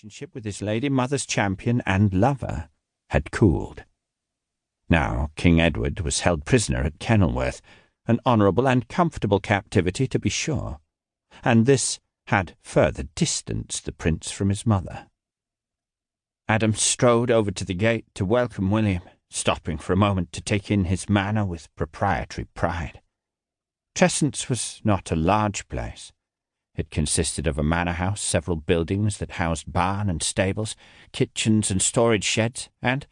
relationship with his lady mother's champion and lover had cooled. Now King Edward was held prisoner at Kenilworth, an honourable and comfortable captivity to be sure, and this had further distanced the prince from his mother. Adam strode over to the gate to welcome William, stopping for a moment to take in his manor with proprietary pride. Tressence was not a large place. It consisted of a manor house, several buildings that housed barn and stables, kitchens and storage sheds, and,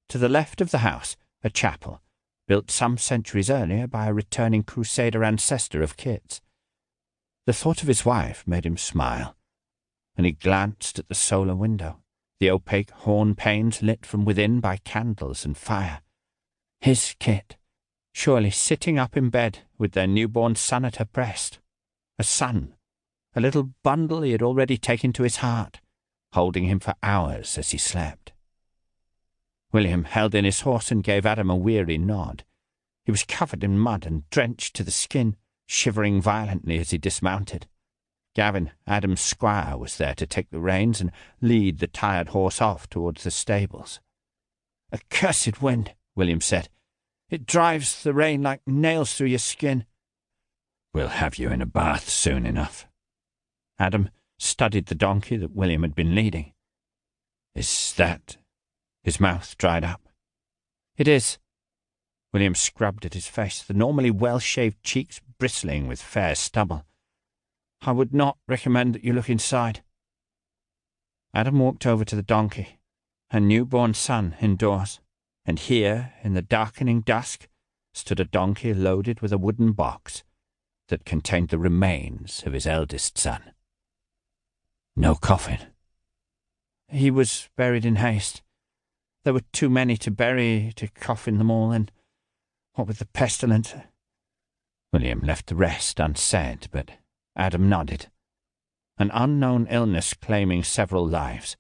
to the left of the house, a chapel, built some centuries earlier by a returning Crusader ancestor of Kit's. The thought of his wife made him smile, and he glanced at the solar window, the opaque horn panes lit from within by candles and fire. His Kit, surely sitting up in bed with their newborn son at her breast. A son, a little bundle he had already taken to his heart, holding him for hours as he slept. William held in his horse and gave Adam a weary nod. He was covered in mud and drenched to the skin, shivering violently as he dismounted. Gavin, Adam's squire, was there to take the reins and lead the tired horse off towards the stables. "A cursed wind," William said. "It drives the rain like nails through your skin." "We'll have you in a bath soon enough." Adam studied the donkey that William had been leading. "Is that—" His mouth dried up. "It is." William scrubbed at his face, the normally well-shaved cheeks bristling with fair stubble. "I would not recommend that you look inside." Adam walked over to the donkey, her newborn son indoors, and here, in the darkening dusk, stood a donkey loaded with a wooden box that contained the remains of his eldest son. No coffin. He was buried in haste. There were too many to bury to coffin them all, and what with the pestilence— William left the rest unsaid, but Adam nodded. An unknown illness claiming several lives.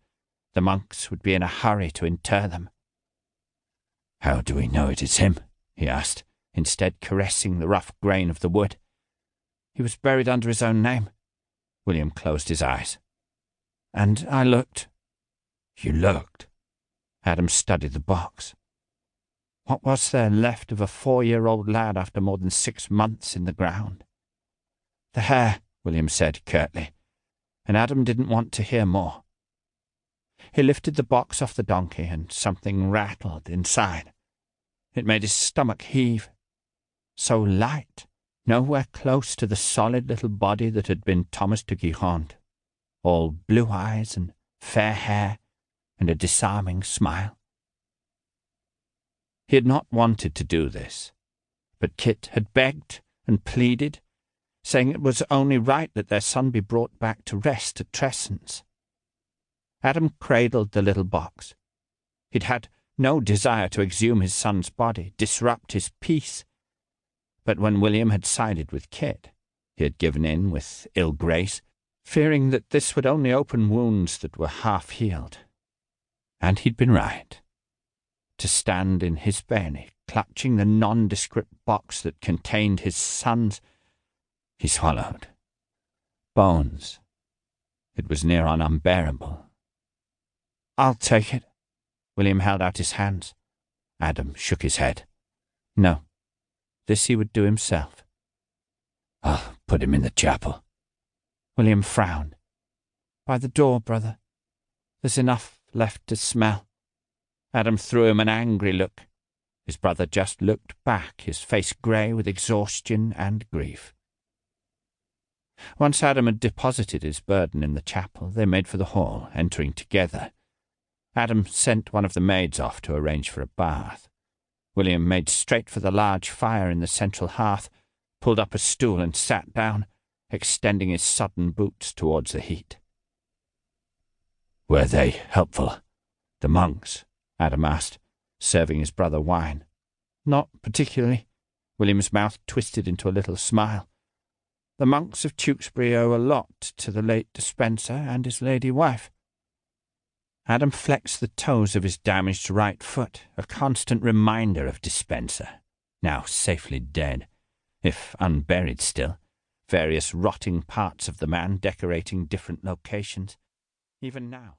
The monks would be in a hurry to inter them. "How do we know it is him?" he asked, instead caressing the rough grain of the wood. "He was buried under his own name." William closed his eyes. "And I looked." "You looked?" Adam studied the box. What was there left of a 4-year-old lad after more than 6 months in the ground? "The hair," William said curtly, and Adam didn't want to hear more. He lifted the box off the donkey, and something rattled inside. It made his stomach heave. So light, nowhere close to the solid little body that had been Thomas de Guirande, all blue eyes and fair hair and a disarming smile. He had not wanted to do this, but Kit had begged and pleaded, saying it was only right that their son be brought back to rest at Tressence. Adam cradled the little box. He'd had no desire to exhume his son's body, disrupt his peace. But when William had sided with Kit, he had given in with ill grace, fearing that this would only open wounds that were half healed. And he'd been right. To stand in his bailey, clutching the nondescript box that contained his son's— He swallowed. Bones. It was near on unbearable. "I'll take it." William held out his hands. Adam shook his head. No, this he would do himself. "I'll put him in the chapel." William frowned. "By the door, brother. There's enough left to smell." Adam threw him an angry look. His brother just looked back, his face grey with exhaustion and grief. Once Adam had deposited his burden in the chapel, they made for the hall, entering together. Adam sent one of the maids off to arrange for a bath. William made straight for the large fire in the central hearth, pulled up a stool and sat down, extending his sodden boots towards the heat. "Were they helpful, the monks?" Adam asked, serving his brother wine. "Not particularly." William's mouth twisted into a little smile. "The monks of Tewkesbury owe a lot to the late Despenser and his lady wife." Adam flexed the toes of his damaged right foot, a constant reminder of Despenser, now safely dead, if unburied still, various rotting parts of the man decorating different locations. Even now,